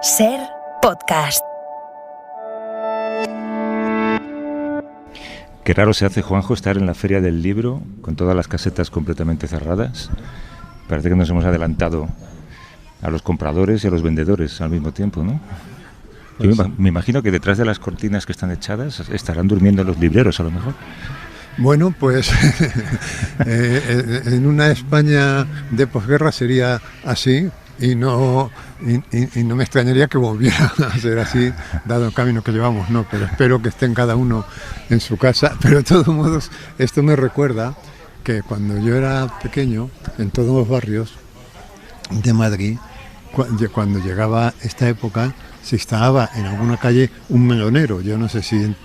Ser podcast. Qué raro se hace, Juanjo, estar en la Feria del Libro con todas las casetas completamente cerradas. Parece que nos hemos adelantado a los compradores y a los vendedores al mismo tiempo, ¿no? Yo me imagino que detrás de las cortinas que están echadas estarán durmiendo los libreros, a lo mejor. Bueno, pues en una España de posguerra sería así y no me extrañaría que volviera a ser así, dado el camino que llevamos, no, pero espero que estén cada uno en su casa. Pero de todos modos, esto me recuerda que cuando yo era pequeño, en todos los barrios de Madrid, cuando llegaba esta época, se instalaba en alguna calle un melonero. Yo no sé si en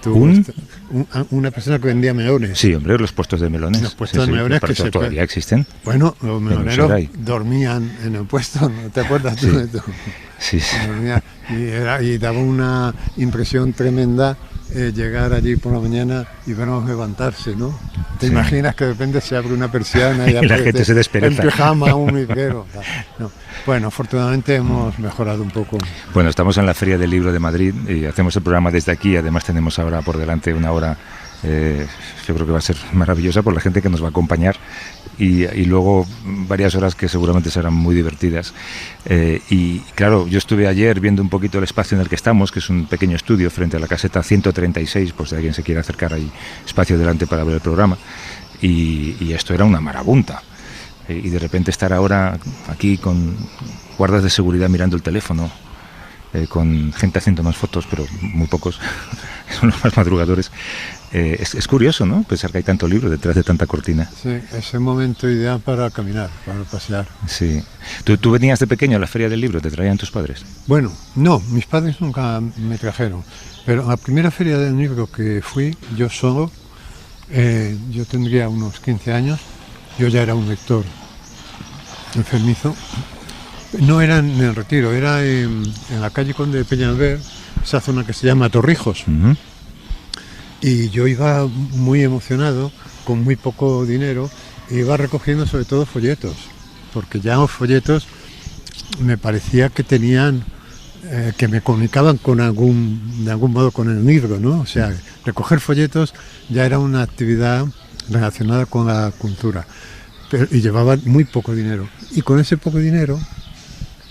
una persona que vendía melones. Sí, hombre, los puestos de melones. Los puestos de melones que todavía existen. Bueno, los meloneros dormían en el puesto, ¿no te acuerdas tú de esto? Sí. Y daba una impresión tremenda llegar allí por la mañana y vernos levantarse, ¿no? ¿Te imaginas que de repente se abre una persiana y la gente se despereza? En pijama, un librero. No. Bueno, afortunadamente hemos mejorado un poco. Bueno, estamos en la Feria del Libro de Madrid y hacemos el programa desde aquí. Además tenemos ahora por delante una hora, yo creo que va a ser maravillosa por la gente que nos va a acompañar y luego varias horas que seguramente serán muy divertidas. Y claro, yo estuve ayer viendo un poquito el espacio en el que estamos, que es un pequeño estudio frente a la caseta 136, por si alguien se quiere acercar, hay espacio delante para ver el programa. Y esto era una marabunta. Y de repente estar ahora aquí con guardas de seguridad mirando el teléfono, con gente haciendo más fotos, pero muy pocos, son los más madrugadores. Es curioso, ¿no? Pensar que hay tanto libro detrás de tanta cortina. Sí, es el momento ideal para caminar, para pasear. Sí. ¿Tú venías de pequeño a la Feria del Libro? ¿Te traían tus padres? Bueno, no, mis padres nunca me trajeron. Pero a la primera Feria del Libro que fui, yo solo, yo tendría unos 15 años, yo ya era un lector enfermizo. No era en el Retiro, era en la calle Conde de Peñalver, esa zona que se llama Torrijos. Uh-huh. Y yo iba muy emocionado, con muy poco dinero, e iba recogiendo sobre todo folletos, porque ya los folletos me parecía que tenían, que me comunicaban de algún modo con el libro, ¿no? O sea, recoger folletos ya era una actividad relacionada con la cultura, y llevaba muy poco dinero. Y con ese poco dinero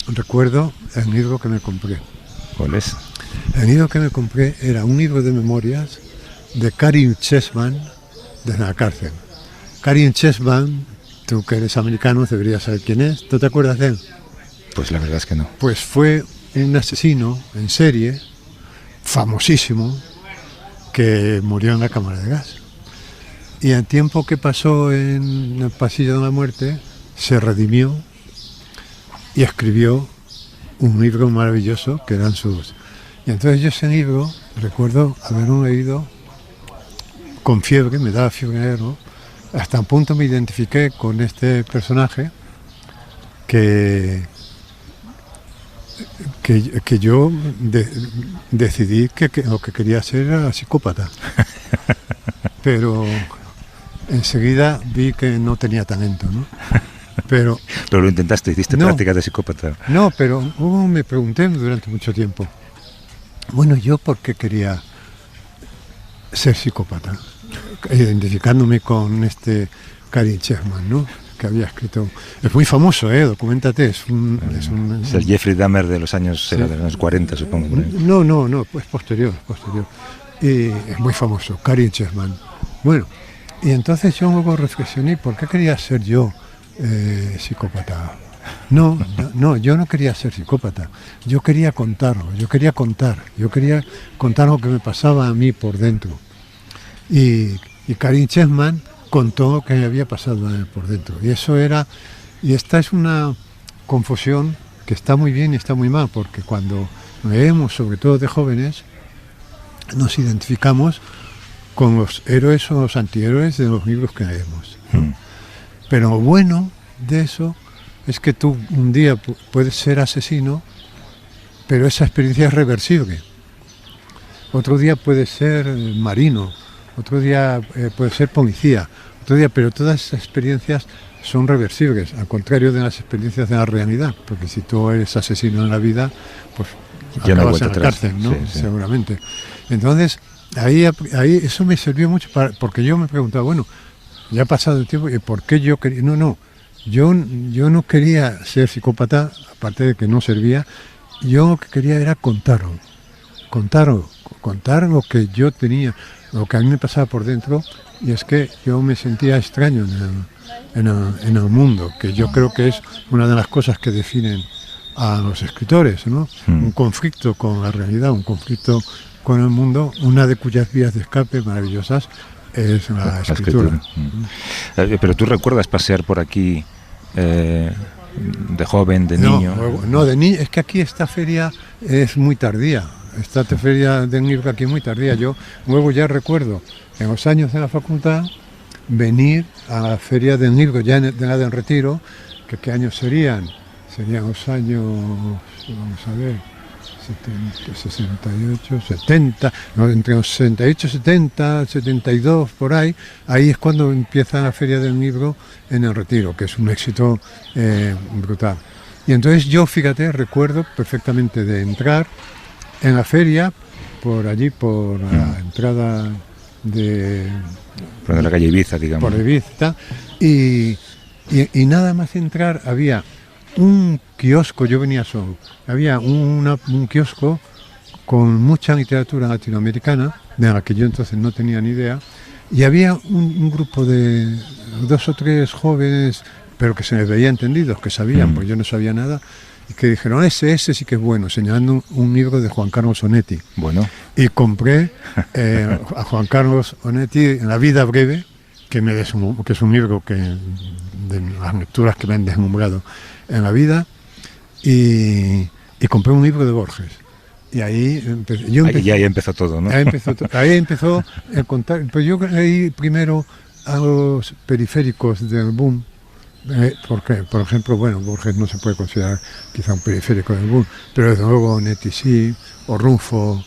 recuerdo el libro que me compré. ¿Cuál es? El libro que me compré era un libro de memorias de Karin Chessman desde la cárcel. Karin Chessman, tú que eres americano deberías saber quién es. ¿Tú te acuerdas de él? Pues la verdad es que no. Pues fue un asesino en serie, famosísimo, que murió en la cámara de gas. Y el tiempo que pasó en el pasillo de la muerte, se redimió y escribió un libro maravilloso que eran sus... Y entonces yo ese libro recuerdo haberlo leído con fiebre, me daba fiebre leerlo, hasta un punto me identifiqué con este personaje que yo decidí que lo que quería hacer era psicópata. Pero enseguida vi que no tenía talento, ¿no? Pero lo intentaste, hiciste práctica de psicópata. No, pero me pregunté durante mucho tiempo, bueno, ¿yo por qué quería ser psicópata? Identificándome con este Karin Chessman, ¿no? Que había escrito... Es muy famoso, documentate. Es el Jeffrey Dahmer de los años, sí. Era de los años 40, supongo. No, es posterior. Y es muy famoso, Karin Chessman. Bueno, y entonces yo luego reflexioné, ¿por qué quería ser yo psicópata? No, yo no quería ser psicópata. Yo quería contarlo, yo quería contar lo que me pasaba a mí por dentro. Y Karin Chessman contó lo que me había pasado a él por dentro. Y esta es una confusión que está muy bien y está muy mal, porque cuando leemos, sobre todo de jóvenes, nos identificamos con los héroes o los antihéroes de los libros que leemos. Pero lo bueno de eso es que tú un día puedes ser asesino, pero esa experiencia es reversible. Otro día puedes ser marino, otro día puedes ser policía, otro día, pero todas esas experiencias son reversibles, al contrario de las experiencias de la realidad, porque si tú eres asesino en la vida, pues Ya no hay acabas vuelta en la atrás. cárcel, ¿no? Sí, sí. Seguramente. Entonces, ahí eso me sirvió mucho porque yo me preguntaba, bueno, ya ha pasado el tiempo, ¿y por qué yo quería? No, yo no quería ser psicópata, aparte de que no servía, yo lo que quería era contar lo que yo tenía, lo que a mí me pasaba por dentro, y es que yo me sentía extraño en el mundo, que yo creo que es una de las cosas que definen a los escritores, ¿no? Un conflicto con la realidad, un conflicto con el mundo, una de cuyas vías de escape maravillosas es la escritura. Pero tú recuerdas pasear por aquí de joven, de niño. No, de niño. Es que aquí esta feria es muy tardía. Esta feria de Nirga aquí es muy tardía. Yo luego ya recuerdo, en los años de la facultad, venir a la feria de Nirga, ya de la del Retiro, que ¿qué años serían? Serían los años, vamos a ver, 68, 70, no, entre los 68, 70, 72, por ahí es cuando empieza la Feria del Libro en el Retiro, que es un éxito brutal. Y entonces yo, fíjate, recuerdo perfectamente de entrar en la feria, por allí, por la entrada de... Por la calle Ibiza, digamos. Por Ibiza, y nada más entrar había un kiosco, yo venía solo, había un kiosco con mucha literatura latinoamericana, de la que yo entonces no tenía ni idea, y había un grupo de 2 o 3 jóvenes, pero que se les veía entendidos, que sabían, porque yo no sabía nada, y que dijeron, ese sí que es bueno, señalando un libro de Juan Carlos Onetti. Bueno. Y compré a Juan Carlos Onetti en La vida breve, que es un libro que de las lecturas que me han deslumbrado en la vida, y compré un libro de Borges. Y ahí ahí empezó todo, ¿no? Ahí empezó el contar. Pues yo leí primero a los periféricos del boom, porque, por ejemplo, bueno, Borges no se puede considerar quizá un periférico del boom, pero desde luego Onetti sí, o Rufo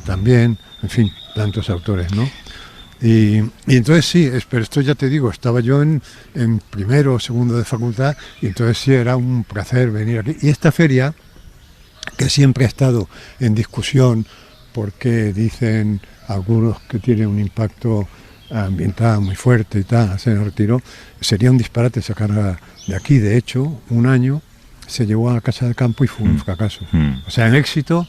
también, en fin, tantos autores, ¿no? Y entonces sí, pero esto ya te digo, estaba yo en primero o segundo de facultad, y entonces sí era un placer venir aquí. Y esta feria, que siempre ha estado en discusión, porque dicen algunos que tiene un impacto ambiental muy fuerte y tal, se retiró, sería un disparate sacarla de aquí. De hecho, un año se llevó a la Casa del Campo y fue un fracaso. O sea, el éxito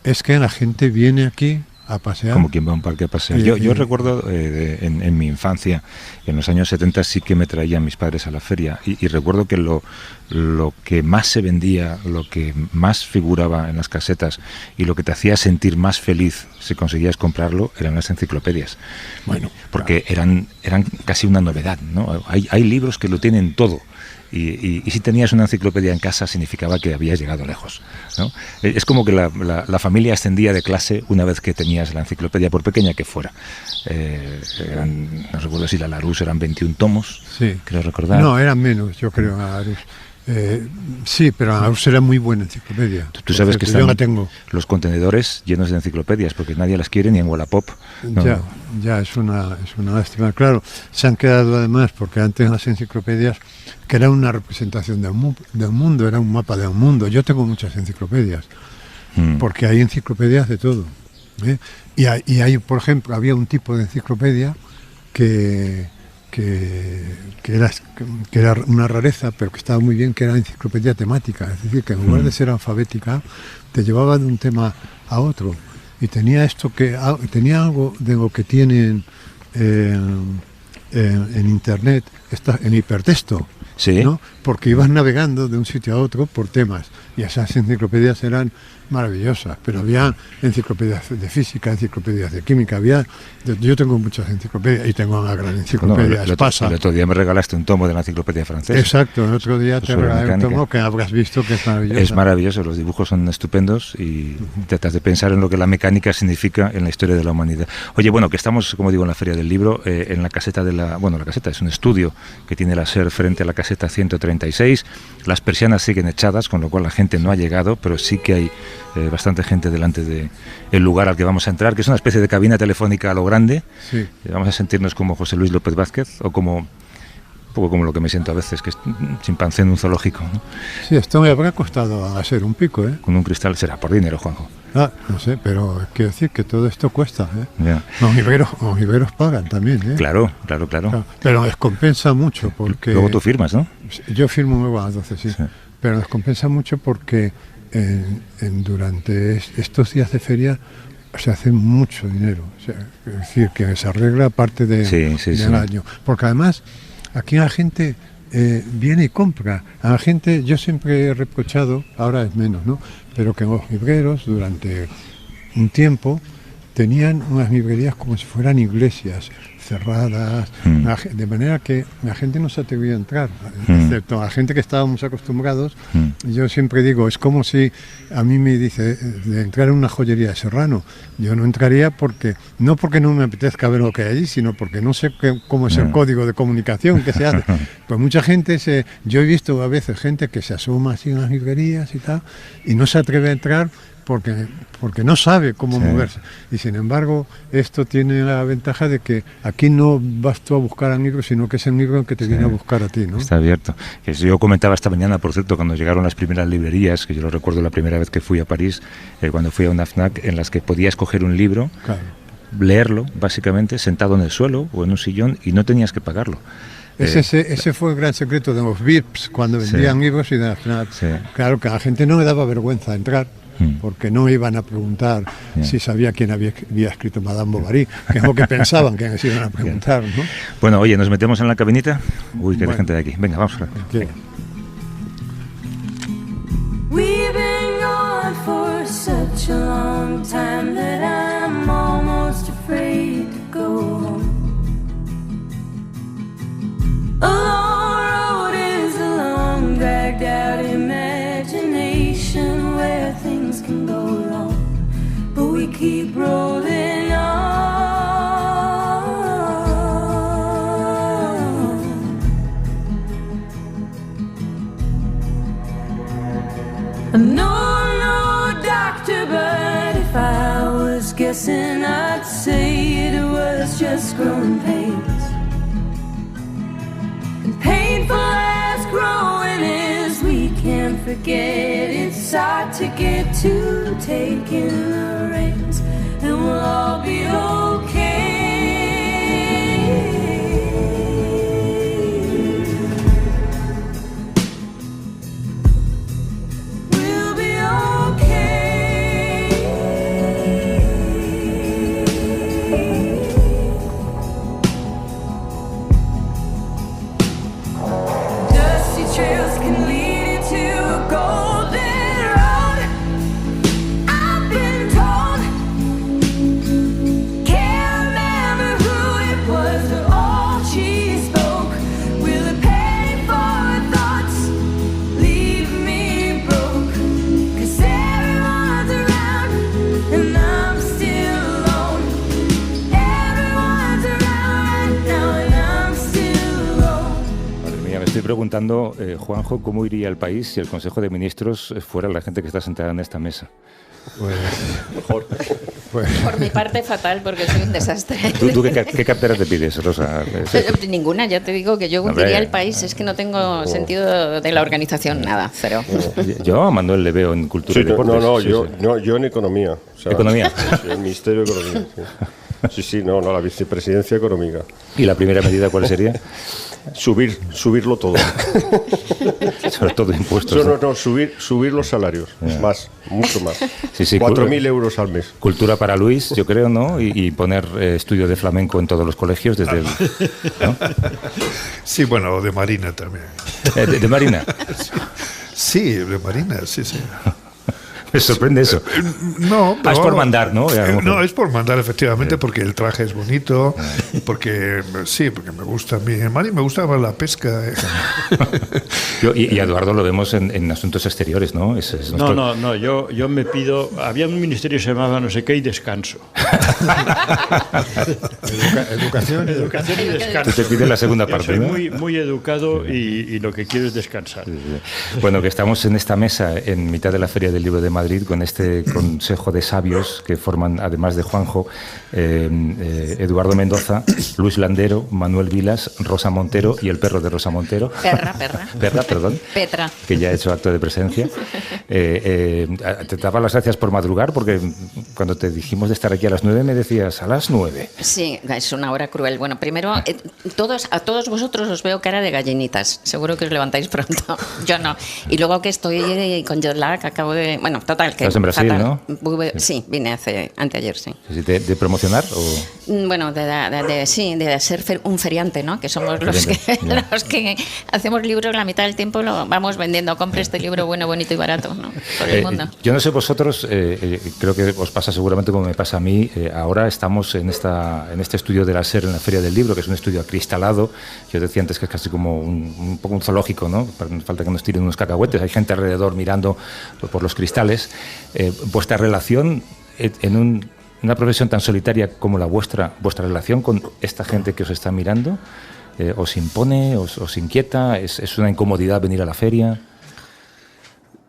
es que la gente viene aquí a pasear. Como quien va a un parque a pasear. Yo recuerdo en mi infancia, en los años 70 sí que me traían mis padres a la feria, y recuerdo que lo que más se vendía, lo que más figuraba en las casetas y lo que te hacía sentir más feliz si conseguías comprarlo eran las enciclopedias. Bueno, porque eran casi una novedad, ¿no? Hay libros que lo tienen todo. Y si tenías una enciclopedia en casa significaba que habías llegado lejos, ¿no? Es como que la familia ascendía de clase una vez que tenías la enciclopedia, por pequeña que fuera. No recuerdo si la Larousse eran 21 tomos, sí. Creo recordar. No, eran menos, yo creo, la Larousse. Sí, pero la Larousse era muy buena enciclopedia. Tú sabes que están yo la tengo. Los contenedores llenos de enciclopedias, porque nadie las quiere ni en Wallapop. No. Ya, es una lástima. Claro, se han quedado además, porque antes las enciclopedias, que era una representación del mundo, era un mapa del mundo. Yo tengo muchas enciclopedias, porque hay enciclopedias de todo, ¿eh? Y hay, por ejemplo, había un tipo de enciclopedia que era una rareza, pero que estaba muy bien, que era enciclopedia temática, es decir, que en lugar de ser alfabética, te llevaba de un tema a otro, y tenía tenía algo de lo que tienen en internet, en hipertexto, ¿sí? ¿no? Porque ibas navegando de un sitio a otro por temas, y esas enciclopedias eran maravillosas, pero había enciclopedias de física, enciclopedias de química, yo tengo muchas enciclopedias, y tengo una gran enciclopedia Espasa. El otro día me regalaste un tomo de la enciclopedia francesa. Exacto, el otro día te regalé un tomo que habrás visto que es maravilloso. Es maravilloso, los dibujos son estupendos, y tratas de pensar en lo que la mecánica significa en la historia de la humanidad. Oye, bueno, que estamos, como digo, en la Feria del Libro, en la caseta la caseta es un estudio que tiene la SER frente a la caseta 136, las persianas siguen echadas, con lo cual la gente no ha llegado, pero sí que hay bastante gente delante del lugar al que vamos a entrar, que es una especie de cabina telefónica a lo grande. Sí. Vamos a sentirnos como José Luis López Vázquez, o como Un poco como lo que me siento a veces, que es chimpancé en un zoológico, ¿no? Sí, esto me habrá costado hacer un pico, ¿eh? Con un cristal será por dinero, Juanjo. No sé, pero quiero decir que todo esto cuesta, ¿eh? Ya. Los iberios pagan también, ¿eh? Claro. Pero les compensa mucho porque... Luego tú firmas, ¿no? Yo firmo muy bueno, entonces sí. Pero nos compensa mucho porque durante estos días de feria se hace mucho dinero. O sea, es decir, que se arregla parte del año. Porque además, aquí la gente viene y compra. A la gente, yo siempre he reprochado, ahora es menos, ¿no? Pero que los libreros durante un tiempo tenían unas librerías como si fueran iglesias, cerradas, de manera que la gente no se atrevía a entrar, excepto a la gente que estábamos acostumbrados. Yo siempre digo, es como si a mí me dice de entrar en una joyería de Serrano. Yo no entraría no porque no me apetezca ver lo que hay allí, sino porque no sé cómo es el código de comunicación que se hace. Pues mucha gente, yo he visto a veces gente que se asoma así en las librerías y tal, y no se atreve a entrar porque no sabe cómo moverse. Y sin embargo, esto tiene la ventaja de que aquí no vas tú a buscar al libro, sino que es el libro el que te viene a buscar a ti, ¿no? Está abierto. Yo comentaba esta mañana, por cierto, cuando llegaron las primeras librerías, que yo lo recuerdo la primera vez que fui a París, cuando fui a una FNAC, en las que podías coger un libro, leerlo, básicamente, sentado en el suelo o en un sillón, y no tenías que pagarlo. Ese fue el gran secreto de los VIPs, cuando vendían libros y de la FNAC. Claro que a la gente no le daba vergüenza entrar, porque no iban a preguntar si sabía quién había escrito Madame Bovary, que es lo que pensaban que se iban a preguntar, ¿no? Bueno, oye, ¿nos metemos en la cabinita? Uy, que hay gente de aquí. Venga, vamos. We've been gone for such a long time that I'm almost afraid to go home. A long road is a long, dragged out imagination where things can go wrong, but we keep rolling on. No doctor, but if I was guessing, I'd say it was just growing pains. And painful as growing is, we can't forget it's hard to get to taking the reins, and we'll all be okay. We'll be okay. Dusty trails can lead you to a golden road. I've been told. Can't remember who it was or all she spoke. Will it pay for thoughts? Leave me broke. 'Cause everyone's around and I'm still alone. Everyone's around right now and I'm still alone. Madre mía, me estoy preguntando, Juanjo, ¿cómo iría el país si el Consejo de Ministros fuera la gente que está sentada en esta mesa? Mejor. Por mi parte, fatal, porque soy un desastre. ¿Tú qué cartera te pides, Rosa? Ninguna, ya te digo que yo iría al país, es que no tengo sentido de la organización, nada, cero. Yo a Manuel le veo en cultura y deportes. Yo en economía. O sea, ¿Economía? Sí, el Ministerio de Economía. Sí, la vicepresidencia económica. ¿Y la primera medida cuál sería? Subirlo todo. Sobre todo impuestos. No, subir los salarios. Mucho más. Sí, 4.000 euros al mes. Cultura para Luis, yo creo, ¿no? Y poner estudio de flamenco en todos los colegios desde el... ¿no? Sí, bueno, de Marina también. ¿De Marina? Sí, de Marina, sí. Me sorprende eso. No, pero, es por mandar, ¿no? No, es por mandar, efectivamente, porque el traje es bonito, porque me gusta a mí. En Mari me gusta más la pesca. Y a Eduardo lo vemos en asuntos exteriores, ¿no? No, yo me pido... Había un ministerio que se llamaba no sé qué y descanso. Educación y descanso. Tú te pides la segunda parte, soy ¿no? muy educado y lo que quiero es descansar. Sí. Bueno, que estamos en esta mesa en mitad de la Feria del Libro de Madrid, Madrid con este consejo de sabios que forman, además de Juanjo, Eduardo Mendoza, Luis Landero, Manuel Vilas, Rosa Montero y el perro de Rosa Montero. Perra, perdón. Petra. Que ya ha hecho acto de presencia. Te daba las gracias por madrugar, porque cuando te dijimos de estar aquí a las 9 me decías a las 9. Sí, es una hora cruel. Bueno, primero, a todos vosotros os veo cara de gallinitas. Seguro que os levantáis pronto. Yo no. Y luego que estoy con jet lag, acabo de... Bueno, total. Que estás en Brasil, fatal. ¿no? Sí, vine anteayer, sí. ¿De promocionar? O... Bueno, de ser un feriante, ¿no? Que somos los que hacemos libros la mitad del tiempo, lo vamos vendiendo. Compre este libro bueno, bonito y barato, ¿no? Por el mundo. Yo no sé vosotros, creo que os pasa seguramente como me pasa a mí. Ahora estamos en este estudio de la SER en la Feria del Libro, que es un estudio acristalado. Yo decía antes que es casi como un poco un zoológico, ¿no? Falta que nos tiren unos cacahuetes. Hay gente alrededor mirando por los cristales. Vuestra relación en una profesión tan solitaria como la vuestra relación con esta gente que os está mirando, ¿os impone, os inquieta? ¿Es una incomodidad venir a la feria?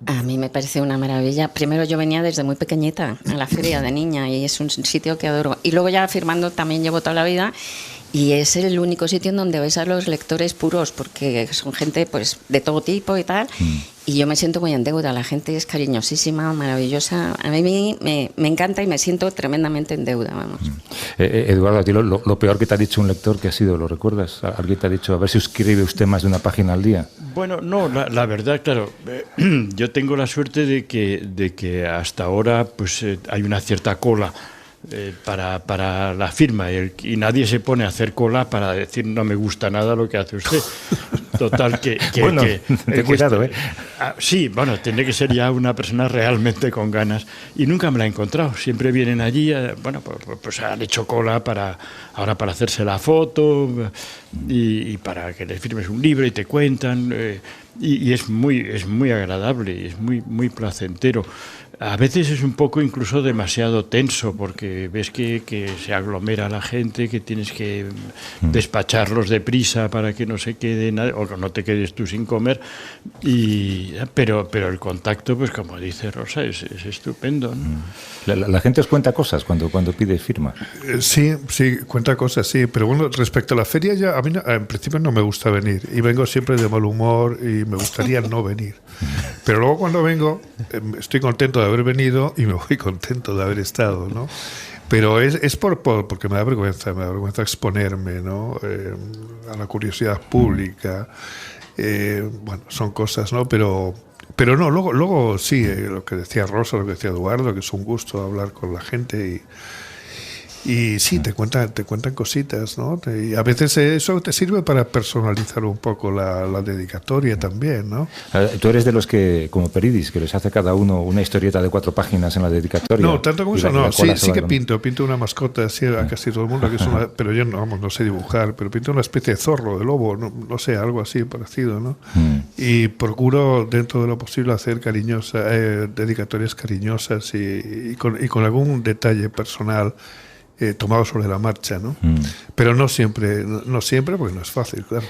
A mí me parece una maravilla. Primero, yo venía desde muy pequeñita a la feria de niña y es un sitio que adoro. Y luego ya firmando también llevo toda la vida y es el único sitio en donde ves a los lectores puros, porque son gente pues de todo tipo y tal. Y yo me siento muy en deuda. La gente es cariñosísima, maravillosa. A mí me encanta y me siento tremendamente en deuda, vamos. Eduardo, a ti lo peor que te ha dicho un lector, ¿qué ha sido? ¿Lo recuerdas? ¿Alguien te ha dicho, a ver si escribe usted más de una página al día? Bueno, no, la verdad, claro, yo tengo la suerte de que hasta ahora pues hay una cierta cola para la firma y nadie se pone a hacer cola para decir no me gusta nada lo que hace usted. Total, bueno, ten cuidado, sí, bueno, tiene que ser ya una persona realmente con ganas y nunca me la he encontrado. Siempre vienen allí, bueno, pues han hecho cola ahora para hacerse la foto y para que les firmes un libro y te cuentan y es muy agradable y es muy placentero. A veces es un poco incluso demasiado tenso porque ves que se aglomera la gente, que tienes que despacharlos deprisa para que no se quede nadie, o que no te quedes tú sin comer. Pero el contacto, pues como dice Rosa, es estupendo, ¿no? La gente os cuenta cosas cuando pide firma. Sí, cuenta cosas, sí. Pero bueno, respecto a la feria, ya a mí en principio no me gusta venir. Y vengo siempre de mal humor y me gustaría no venir. Pero luego cuando vengo, estoy contento de haber venido y me voy contento de haber estado, ¿no? Pero es porque me da vergüenza exponerme, ¿no? A la curiosidad pública. Bueno, son cosas, ¿no? Pero no, luego sí, lo que decía Rosa, lo que decía Eduardo, que es un gusto hablar con la gente y sí, te cuentan cositas, ¿no? Y a veces eso te sirve para personalizar un poco la dedicatoria también, ¿no? Tú eres de los que, como Peridis, que les hace cada uno una historieta de 4 páginas en la dedicatoria. No, tanto como eso no. Sí que pinto una mascota así a casi todo el mundo, que es pero yo no sé dibujar, pero pinto una especie de zorro, de lobo, no sé, algo así parecido, ¿no? Y procuro, dentro de lo posible, hacer dedicatorias cariñosas y con algún detalle personal tomado sobre la marcha, ¿no? Pero no siempre porque no es fácil, claro.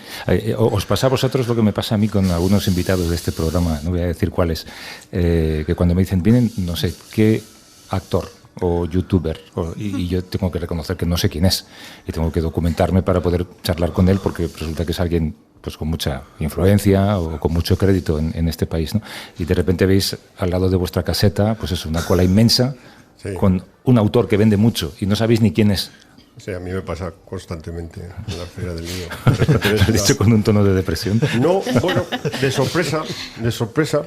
¿Os pasa a vosotros lo que me pasa a mí con algunos invitados de este programa? No voy a decir cuáles, que cuando me dicen, vienen no sé qué actor o youtuber, y yo tengo que reconocer que no sé quién es y tengo que documentarme para poder charlar con él porque resulta que es alguien pues con mucha influencia o con mucho crédito en este país, ¿no? Y de repente veis al lado de vuestra caseta pues es una cola inmensa, sí, con un autor que vende mucho y no sabéis ni quién es. Sí, a mí me pasa constantemente en la Feria del Libro. ¿Lo has dicho con un tono de depresión? No, bueno, de sorpresa,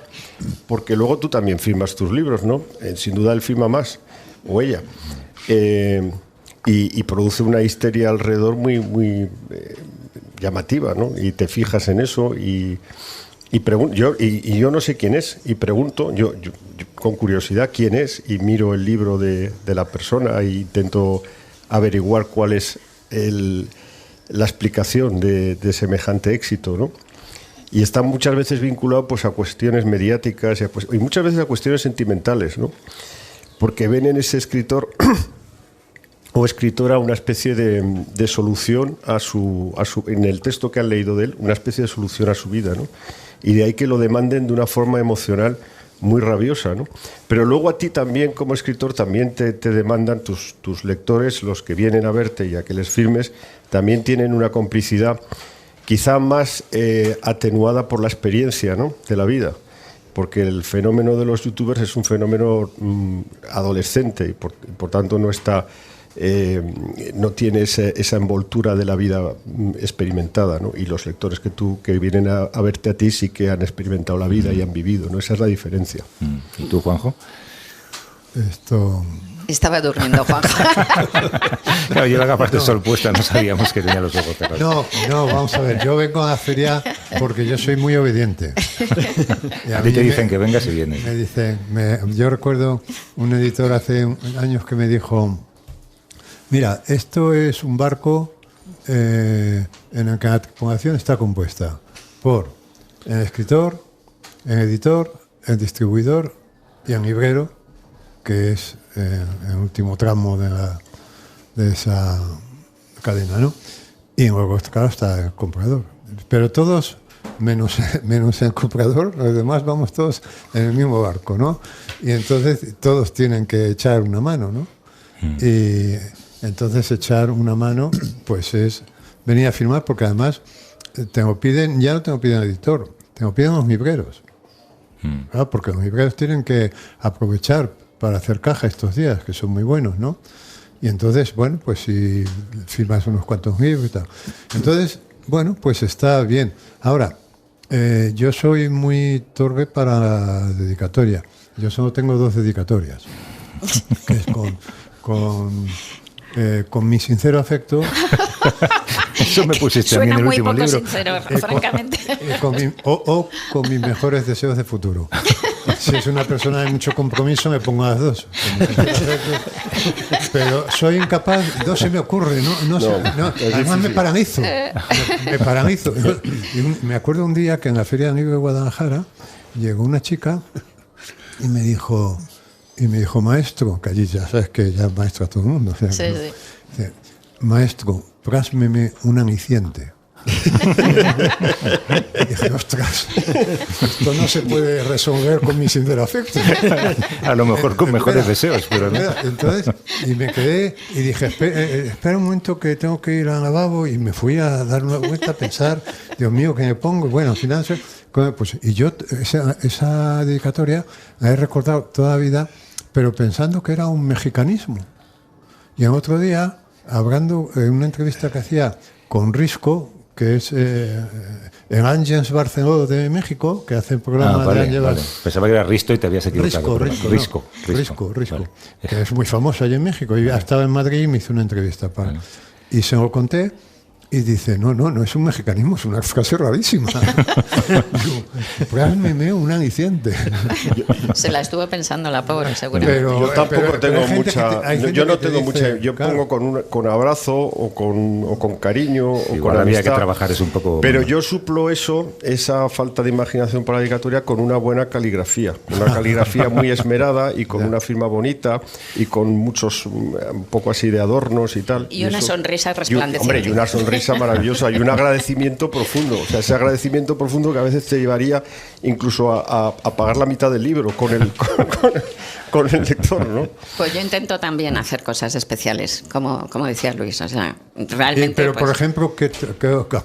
porque luego tú también firmas tus libros, ¿no? Sin duda él firma más, o ella. Y produce una histeria alrededor muy llamativa, ¿no? Y te fijas en eso y yo no sé quién es y pregunto, yo con curiosidad quién es y miro el libro de la persona e intento averiguar cuál es la explicación de semejante éxito, ¿no? Y está muchas veces vinculado pues a cuestiones mediáticas y muchas veces a cuestiones sentimentales, ¿no? Porque ven en ese escritor o escritora una especie de solución en el texto que han leído de él, una especie de solución a su vida, ¿no? Y de ahí que lo demanden de una forma emocional muy rabiosa, ¿no? Pero luego a ti también, como escritor, también te demandan tus lectores, los que vienen a verte y a que les firmes, también tienen una complicidad quizá más atenuada por la experiencia, ¿no?, de la vida. Porque el fenómeno de los youtubers es un fenómeno adolescente y por tanto no está... no tiene esa envoltura de la vida experimentada, ¿no? Y los lectores que vienen a verte a ti sí que han experimentado la vida y han vivido, ¿no? Esa es la diferencia. ¿Y tú, Juanjo? Estaba durmiendo, Juanjo. Claro, yo la gafas de sol puesta, no sabíamos que tenía los ojos cerrados. No, vamos a ver, yo vengo a la feria porque yo soy muy obediente. Y a ti te dicen que vengas y vienes. Me dicen, yo recuerdo un editor hace años que me dijo: mira, esto es un barco en el que la tripulación está compuesta por el escritor, el editor, el distribuidor y el librero, que es el último tramo de esa cadena, ¿no? Y luego, claro, está el comprador. Pero todos, menos el comprador, los demás vamos todos en el mismo barco, ¿no? Y entonces todos tienen que echar una mano, ¿no? Y entonces echar una mano, pues es venir a firmar, porque además ya no te lo piden el editor, te lo piden los libreros. ¿Verdad? Porque los libreros tienen que aprovechar para hacer caja estos días, que son muy buenos, ¿no? Y entonces, bueno, pues si firmas unos cuantos libros y tal. Entonces, bueno, pues está bien. Ahora, yo soy muy torpe para la dedicatoria. Yo solo tengo 2 dedicatorias, que es con mi sincero afecto. Eso me pusiste a mí en el último libro. Sincero, francamente. Con mis mejores deseos de futuro. Si es una persona de mucho compromiso, me pongo a las 2. Pero soy incapaz, no se me ocurre, no, además me paralizo. Me paralizo. Me acuerdo un día que en la Feria del Libro de Guadalajara llegó una chica y me dijo, maestro, que allí ya sabes que ya es maestro a todo el mundo. O sea, Sí. Dice, maestro, plásmeme un aliciente. Y dije, ostras, esto no se puede resolver con mi sincero afecto. A lo mejor con mejores deseos, pero no. Entonces, y me quedé y dije, espera un momento que tengo que ir al lavabo, y me fui a dar una vuelta a pensar, Dios mío, ¿qué me pongo? Bueno, al final, pues, y yo esa dedicatoria la he recordado toda la vida, pero pensando que era un mexicanismo. Y el otro día, hablando en una entrevista que hacía con Risco, que es el Ángels Barceló de México, que hace el programa de Ángels. Vale. Pensaba que era Risto y te habías equivocado. Risco. Vale. Que es muy famoso allí en México. Y estaba en Madrid y me hizo una entrevista. Vale. Y se lo conté. Y dice, no es un mexicanismo, es una frase rarísima. Plásmeme un aliciente. Se la estuvo pensando la pobre, seguro. Yo tampoco tengo mucha. Yo no tengo mucha. Yo pongo con abrazo o con cariño o con había amistad. Que trabajar es un poco. Pero yo suplo esa falta de imaginación para la dedicatoria con una buena caligrafía. Una caligrafía muy esmerada y con una firma bonita y con muchos, un poco así de adornos y tal. Y una sonrisa resplandeciente. Y una sonrisa maravillosa y un agradecimiento profundo. O sea, ese agradecimiento profundo que a veces te llevaría incluso a pagar la mitad del libro con el lector, ¿no? Pues yo intento también hacer cosas especiales, como decía Luis. O sea, realmente. Pero, pues, por ejemplo,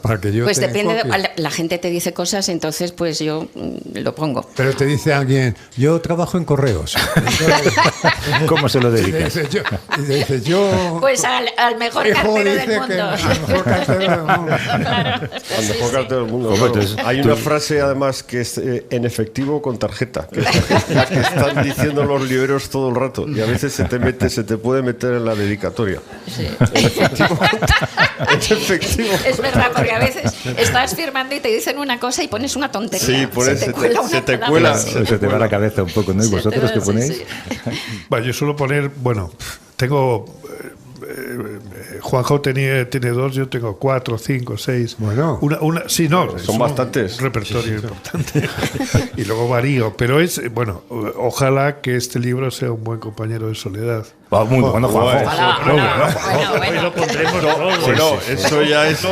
para que yo. Pues depende, la gente te dice cosas, entonces pues yo lo pongo. Pero te dice alguien, yo trabajo en correos. ¿Cómo se lo dedicas? Dice yo. Pues al mejor cartero del mundo. Al mejor cartero del mundo. Claro. Al mejor cartero del mundo. Claro. Claro. Hay una frase además que es en efectivo o con tarjeta, que es la que están diciendo los libreros todo el rato, y a veces se te puede meter en la dedicatoria. Sí. En efectivo. Es verdad, porque a veces estás firmando y te dicen una cosa y pones una tontería. Sí, se te cuela. Se te va la cabeza un poco, ¿no? ¿Y vosotros qué ponéis? Yo suelo poner, tengo Juanjo tiene 2, yo tengo 4, 5, 6. Bueno. Sí, no, Son bastantes. Un repertorio importante. Y luego varío. Pero bueno, ojalá que este libro sea un buen compañero de soledad. Muy bueno, Juanjo. Hoy lo pondremos todos. Bueno, eso ya es.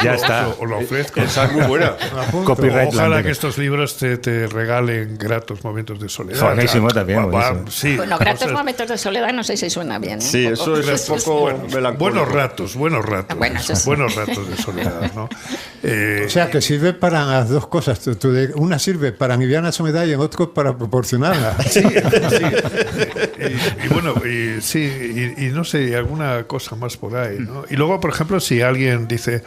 Ya está. Os lo ofrezco. Esa es muy buena. Copyright Ojalá Landero. que estos libros te regalen gratos momentos de soledad. Buenísimo también, buenísimo. Sí, Bueno, gratos o sea, momentos de soledad, no sé si suena bien. ¿eh? Sí, eso es un poco melancólico. buenos ratos. Bueno, eso sí. Buenos ratos de soledad, ¿no? O sea, que sirve para las dos cosas. Una sirve para aliviar la soledad y en otro para proporcionarla. Sí. Y bueno, y no sé, alguna cosa más por ahí, ¿no? Y luego, por ejemplo, si alguien dice,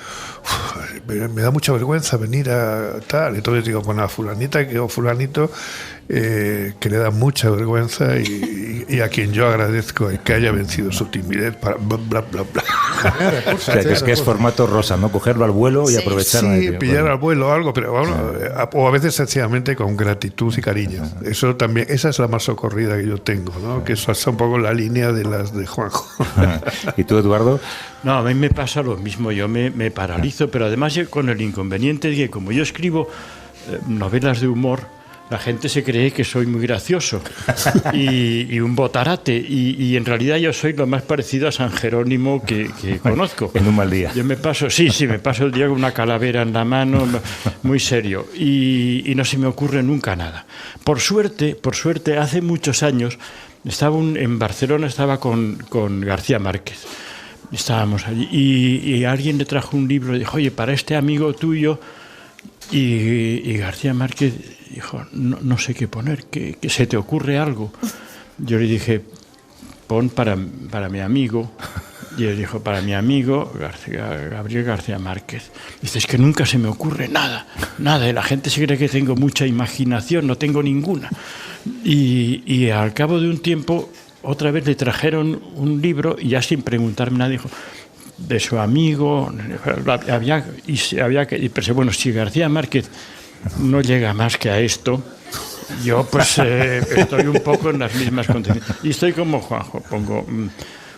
me da mucha vergüenza venir a tal, entonces digo, bueno, a fulanita o fulanito, que le da mucha vergüenza y a quien yo agradezco que haya vencido su timidez para bla, bla, bla, bla. O sea, que es formato rosa, ¿no? Cogerlo al vuelo y Sí. aprovecharlo. Sí, pillar al vuelo o algo, pero bueno, o a veces sencillamente con gratitud y cariño. Eso también, esa es la más socorrida que yo tengo, ¿no? Que eso es un poco la línea de las de Juanjo. ¿Y tú, Eduardo? No, a mí me pasa lo mismo, yo me paralizo, pero además yo con el inconveniente de que como yo escribo novelas de humor, la gente se cree que soy muy gracioso y un botarate, y en realidad yo soy lo más parecido a San Jerónimo que conozco. En un mal día. Yo me paso el día con una calavera en la mano, muy serio, y no se me ocurre nunca nada. Por suerte, hace muchos años, en Barcelona, estaba con García Márquez. Estábamos allí y alguien le trajo un libro y dijo, oye, para este amigo tuyo, y García Márquez dijo, no sé qué poner, que se te ocurre algo. Yo le dije, pon para mi amigo. Y él dijo, para mi amigo Gabriel García Márquez. Dice, es que nunca se me ocurre nada. Y la gente se cree que tengo mucha imaginación, no tengo ninguna. Y al cabo de un tiempo, otra vez le trajeron un libro y ya sin preguntarme nada dijo, de su amigo, pensé, bueno, si García Márquez no llega más que a esto, yo pues estoy un poco en las mismas condiciones. Y estoy como Juanjo, pongo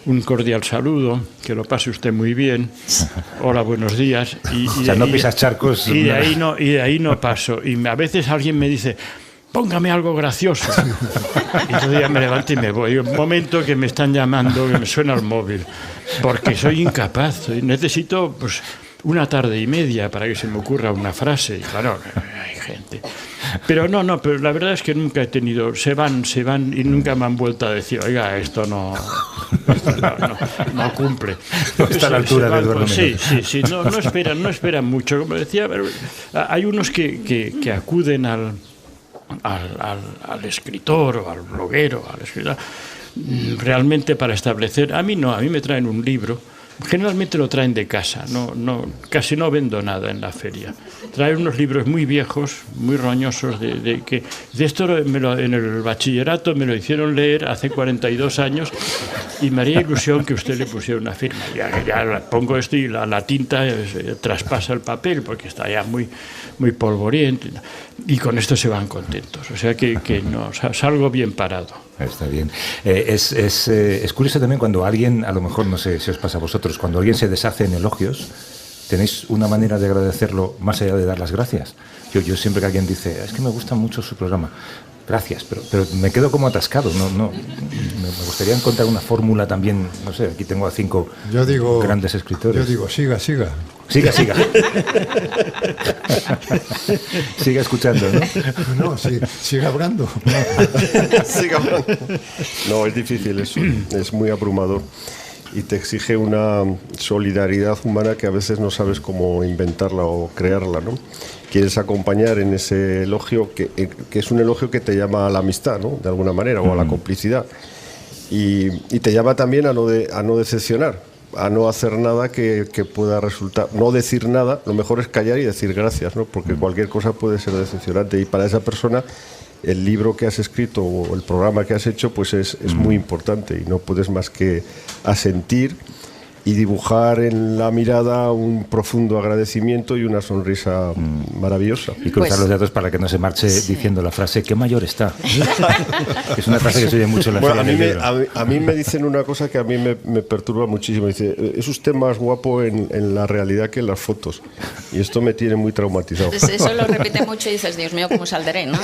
un cordial saludo, que lo pase usted muy bien, hola, buenos días. O sea, no pisas charcos. Y de ahí no paso. Y a veces alguien me dice, póngame algo gracioso. Y yo ya me levanto y me voy. Un momento que me están llamando, que me suena el móvil, porque soy incapaz. Necesito pues una tarde y media para que se me ocurra una frase. Y claro, hay gente. Pero pero la verdad es que nunca he tenido. Se van y nunca me han vuelto a decir, oiga, esto no cumple. No está a la altura de Eduardo Mendoza. Sí. No esperan mucho. Como decía, hay unos que acuden al escritor o al bloguero, al escritor, realmente para establecer. A mí me traen un libro. Generalmente lo traen de casa, casi no vendo nada en la feria. Traen unos libros muy viejos, muy roñosos, de esto en el bachillerato me lo hicieron leer hace 42 años y me haría ilusión que usted le pusiera una firma. Ya pongo esto y la tinta traspasa el papel porque está ya muy, muy polvoriento y con esto se van contentos. O sea que salgo bien parado. Está bien. Es curioso también cuando alguien, a lo mejor no sé si os pasa a vosotros, cuando alguien se deshace en elogios, tenéis una manera de agradecerlo más allá de dar las gracias. Yo siempre que alguien dice, es que me gusta mucho su programa, gracias, pero me quedo como atascado. Me gustaría encontrar una fórmula también, no sé, aquí tengo a 5 grandes escritores. Yo digo, siga. Siga. Siga escuchando, ¿no? No, siga hablando. Siga hablando. No, es difícil eso, es muy abrumador y te exige una solidaridad humana que a veces no sabes cómo inventarla o crearla, ¿no? Quieres acompañar en ese elogio, que es un elogio que te llama a la amistad, ¿no? De alguna manera, o a la complicidad. Y te llama también a no decepcionar, a no hacer nada que pueda resultar, no decir nada, lo mejor es callar y decir gracias, ¿no? Porque cualquier cosa puede ser decepcionante y para esa persona el libro que has escrito o el programa que has hecho pues es muy importante y no puedes más que asentir y dibujar en la mirada un profundo agradecimiento y una sonrisa maravillosa. Y cruzar Pues- los dedos para que no se marche diciendo la frase "qué mayor está". Que es una frase que se oye mucho en la Bueno, feria del libro. a mí me dicen una cosa que a mí me perturba muchísimo. Dice, es usted más guapo en la realidad que en las fotos. Y esto me tiene muy traumatizado. Pues eso lo repite mucho y dices, Dios mío, ¿cómo saldré? ¿No?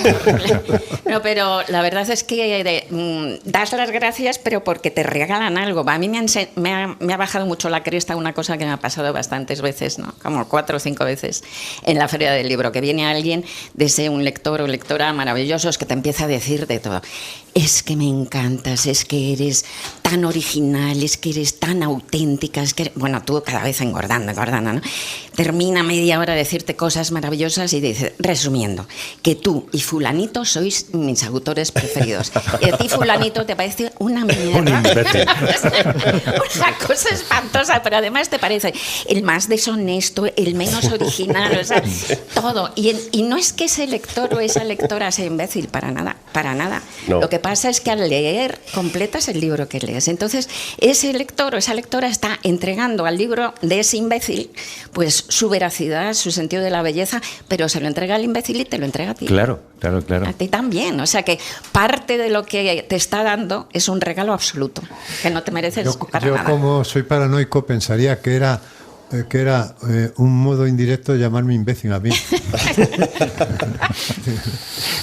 No, pero la verdad es que das las gracias, pero porque te regalan algo. A mí me ha bajado mucho la cresta una cosa que me ha pasado bastantes veces, ¿no? Como 4 o 5 veces en la feria del libro, que viene alguien, desde un lector o lectora maravillosos, que te empieza a decir de todo. Es que me encantas, es que eres tan original, es que eres tan auténtica, es que... Bueno, tú cada vez engordando, ¿no? Termina media hora de decirte cosas maravillosas y dice, resumiendo, que tú y fulanito sois mis autores preferidos. Y a ti fulanito te parece una mierda. Un imbécil. Una cosa espantosa, pero además te parece el más deshonesto, el menos original, o sea, todo. Y no es que ese lector o esa lectora sea imbécil, para nada, para nada. No. Lo que pasa es que al leer completas el libro que lees. Entonces, ese lector o esa lectora está entregando al libro de ese imbécil pues su veracidad, su sentido de la belleza, pero se lo entrega al imbécil y te lo entrega a ti. Claro. A ti también. O sea que parte de lo que te está dando es un regalo absoluto, que no te mereces para Yo nada. como soy paranoico pensaría que era un modo indirecto de llamarme imbécil a mí.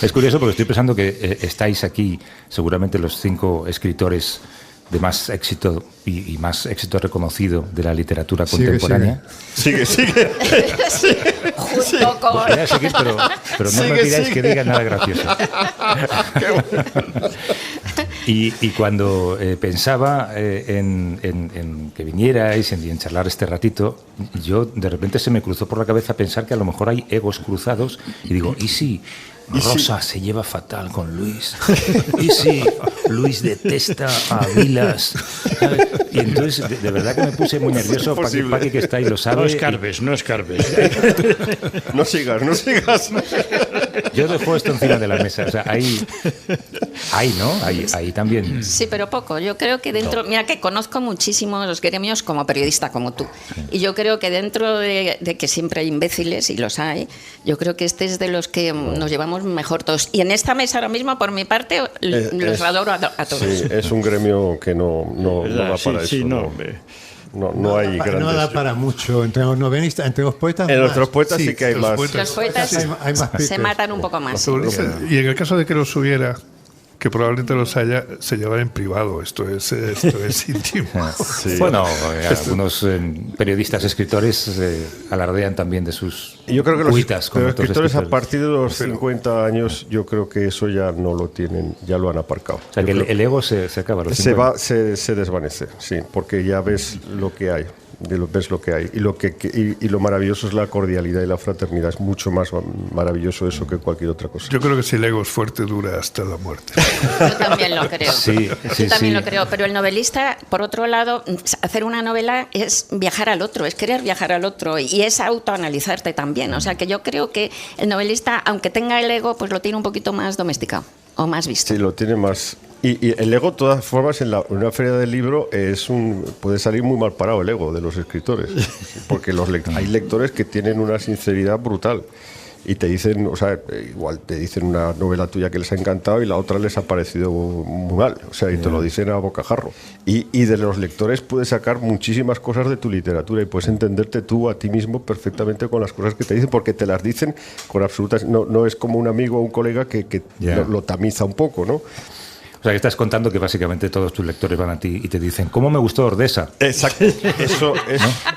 Es curioso porque estoy pensando que estáis aquí, seguramente los 5 escritores de más éxito y más éxito reconocido de la literatura contemporánea. Sigue. Junto con... Voy a seguir, pero no me pidáis que diga nada gracioso. Y cuando pensaba en que vinierais y en charlar este ratito, yo de repente se me cruzó por la cabeza pensar que a lo mejor hay egos cruzados y digo, ¿y si Rosa se lleva fatal con Luis? ¿Y si Luis detesta a Vilas? ¿Sabes? Y entonces de verdad que me puse muy nervioso. Paqui que está ahí lo sabe. No escarbes. No sigas. Yo dejo esto encima de la mesa. O sea, ahí ¿no? Ahí también. Sí, pero poco. Yo creo que dentro... Mira, que conozco muchísimo los gremios como periodista, como tú. Y yo creo que dentro de que siempre hay imbéciles, y los hay, yo creo que este es de los que nos llevamos mejor todos. Y en esta mesa ahora mismo, por mi parte, los adoro a todos. Sí, es un gremio que no va para Sí, eso. no, ¿no? hombre. No hay grandes. No da para mucho. Entre los novelistas, entre los poetas. En más. nuestros poetas sí que hay los más. poetas. Los poetas Hay más se piques. matan un poco más. Y en el caso de que los hubiera, que probablemente los haya, se llevan en privado. Esto es íntimo. Sí. Bueno, algunos periodistas, escritores alardean también de sus Yo creo que los cuitas con otros escritores a partir de los 50 años, yo creo que eso ya no lo tienen, ya lo han aparcado. O sea, que el ego se acaba a los 50. Se desvanece, sí, porque ya ves lo que hay. Ves lo que hay y lo maravilloso es la cordialidad y la fraternidad. Es mucho más maravilloso eso que cualquier otra cosa. Yo creo que si el ego es fuerte, dura hasta la muerte. Yo también lo creo. Sí, Yo también sí. lo creo. Pero el novelista, por otro lado, hacer una novela es viajar al otro, es querer viajar al otro y es autoanalizarte también. O sea que yo creo que el novelista, aunque tenga el ego, pues lo tiene un poquito más domesticado o más visto. Sí, lo tiene más. Y el ego, de todas formas, en una feria del libro puede salir muy mal parado el ego de los escritores. Porque hay lectores que tienen una sinceridad brutal. Y te dicen, o sea, igual te dicen una novela tuya que les ha encantado y la otra les ha parecido muy mal. O sea, y te lo dicen a bocajarro. Y de los lectores puedes sacar muchísimas cosas de tu literatura y puedes entenderte tú a ti mismo perfectamente con las cosas que te dicen, porque te las dicen con absolutas. No es como un amigo o un colega que lo tamiza un poco, ¿no? O sea, que estás contando que básicamente todos tus lectores van a ti y te dicen, ¿cómo me gustó Ordesa? Exacto.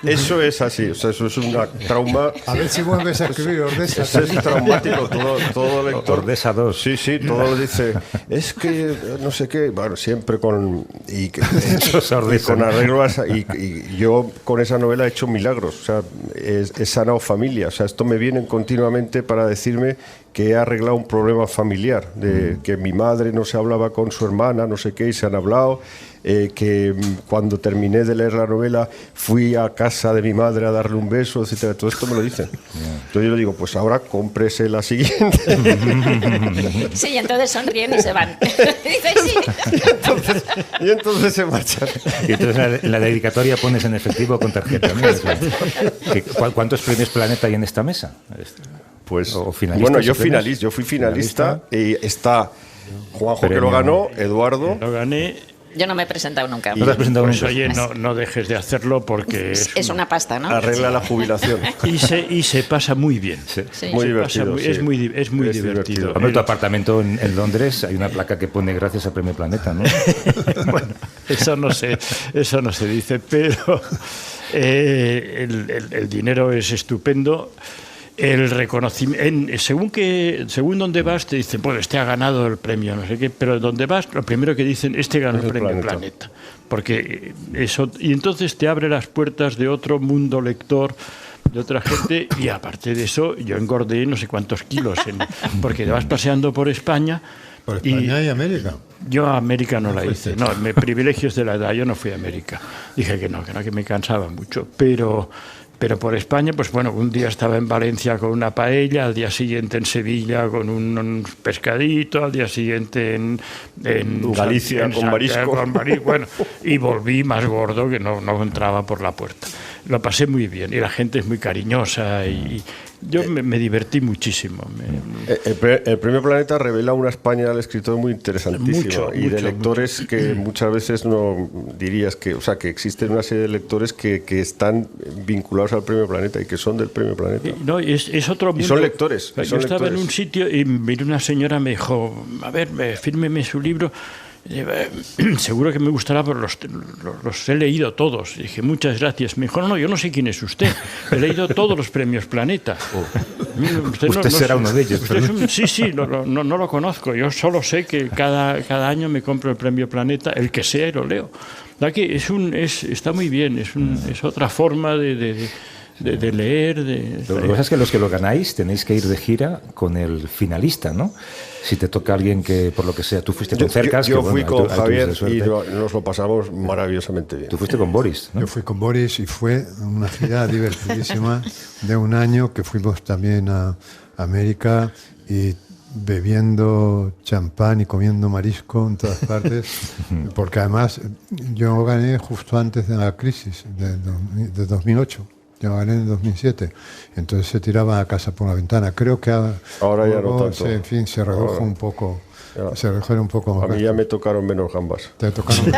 Eso es así. O sea, eso es una trauma. A ver si vuelves a escribir Ordesa. Eso es traumático. Todo lector. Ordesa 2. Sí, todo dice. Es que no sé qué. Bueno, siempre con. Y con arreglos. Y yo con esa novela he hecho milagros. O sea, he sanado familia. O sea, esto me vienen continuamente para decirme que he arreglado un problema familiar, de que mi madre no se hablaba con su hermana, no sé qué, y se han hablado, que cuando terminé de leer la novela fui a casa de mi madre a darle un beso, etcétera. Todo esto me lo dicen. Entonces yo le digo, pues ahora cómprese la siguiente. Sí, y entonces sonríen y se van. Dice, sí. Y entonces se marchan. Y entonces en la dedicatoria pones en efectivo con tarjeta, ¿no? ¿Cuántos premios Planeta hay en esta mesa? Pues, ¿O finalistas bueno, yo o premios? finalista, yo fui finalista y está Juanjo que Premio. lo ganó, Eduardo. Lo gané. Yo no me he presentado nunca. ¿No te has presentado Pues nunca? oye, no dejes de hacerlo porque Es una pasta, ¿no? Arregla la jubilación. y se pasa muy bien. Sí. Sí. Muy Se divertido. pasa sí. es muy divertido. divertido. Hombre, tu apartamento en Londres hay una placa que pone gracias a Premio Planeta, ¿no? Bueno, eso no se dice, pero el dinero es estupendo. El reconocimiento, según donde vas, te dicen, pues este ha ganado el premio, no sé qué, pero donde vas, lo primero que dicen, este ganó el premio Planeta. Porque eso, y entonces te abre las puertas de otro mundo lector, de otra gente, y aparte de eso, yo engordé no sé cuántos kilos, porque te vas paseando por España. Por España y América. Yo a América no la hice, no, me privilegios de la edad, yo no fui a América. Dije que no, que me cansaba mucho, pero por España, pues bueno, un día estaba en Valencia con una paella, al día siguiente en Sevilla con un pescadito, al día siguiente en Galicia con marisco. Bueno, y volví más gordo que no entraba por la puerta. Lo pasé muy bien y la gente es muy cariñosa y yo me divertí muchísimo. El Premio Planeta revela una España al escritor muy interesantísima Mucho, y de mucho, lectores que muchas veces no dirías que, o sea, que existen una serie de lectores que están vinculados al Premio Planeta y que son del Premio Planeta. No, es otro mundo. Y son lectores. Yo estaba en un sitio y vino una señora, me dijo, a ver, fírmeme su libro. Seguro que me gustará, pero los he leído todos. Y dije, muchas gracias. Me dijo, no, yo no sé quién es usted. He leído todos los premios Planeta. Usted será uno de ellos. Sí, no lo conozco. Yo solo sé que cada año me compro el premio Planeta, el que sea, y lo leo. La que está muy bien, es otra forma de leer. Lo que pasa es que los que lo ganáis tenéis que ir de gira con el finalista, ¿no? Si te toca alguien que, por lo que sea, tú fuiste con Cercas. Yo que, fui bueno, con ahí Javier tuviste y suerte. nos lo pasamos maravillosamente bien. Tú fuiste con Boris, ¿no? Yo fui con Boris y fue una gira divertidísima de un año que fuimos también a América y bebiendo champán y comiendo marisco en todas partes, porque además yo gané justo antes de la crisis de 2008. Yo gané en 2007, entonces se tiraba a casa por la ventana. Creo que ahora ya no luego tanto. en fin, se redujo Ahora, un poco. ya. Se redujeron un poco A más. mí ya me tocaron menos gambas. Te tocaron.